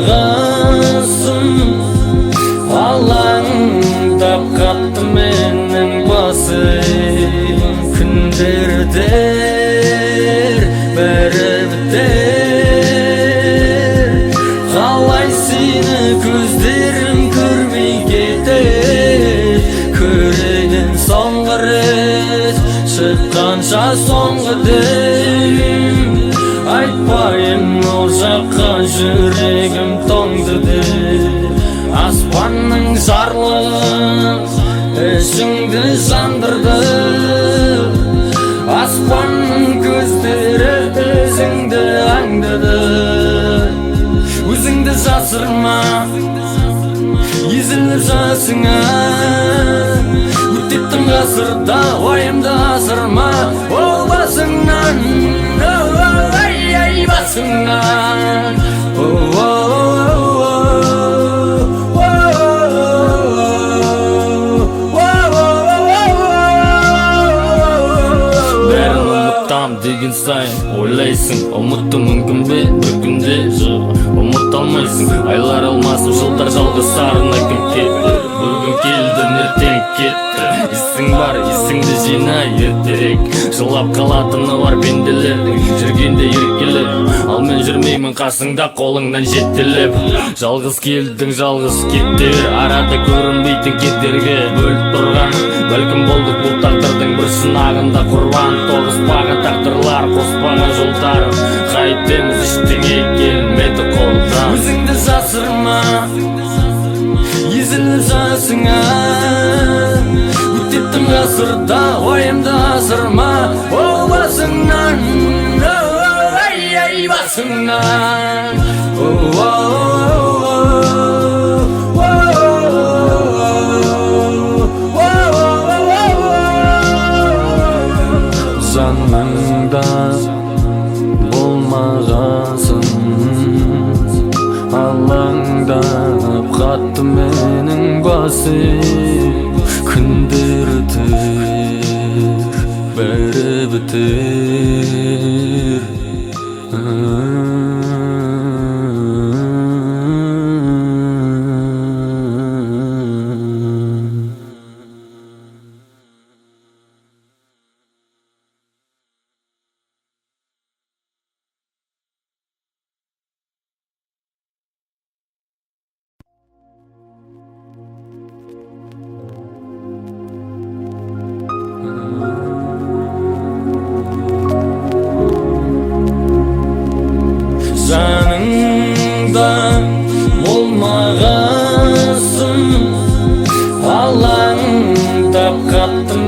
болмағасын алаңдап қатты менің басым күндер өтер бәрі бітер қалай сені көздерім көрмей кетер көреген соңғы рет шыққанша соңғы дем айтпайын ол жаққа жүрегім тоңды деп аспанның жарлығы ішіңді жандырды аспанның көздері өзіңді аңдады өзіңді жасырма езіліп жасыңа өттеттің ғасырда уайымды асырма ол басыңнан ай басыңнан бәрін ұмытам деген сайын ойлайсың ұмыту мүмкін бе бір күнде жоқ ұмыта алмайсың айлар алмасып жылдар жалғыз сарына кім кетті бүгін келді ертең кетті есің бар есіңді жина ертерек жылап қалатыны бар пенделердің жүргенде еркелеп ал мен жүрмеймін қасыңда қолыңнан жетелеп жалғыз келдің жалғыз кете бер арада көрінбейтін кедергі бөліп тұрған бәлкім болдық бұл тағдырдың бір сынағында құрбан тоғыспаған тағдырлар қоспаған жолдарым қайтеміз ештеңе келмеді қолдан өзіңді жасырма езіліп жасыңа өттеттің ғасырда уайымды асырма ол басыңнан ай басыңнан жаныңда болмағасын алаңдап қатты менің басым күндер өтер бәрі бітер жаныңда болмағасын алаңдап қатты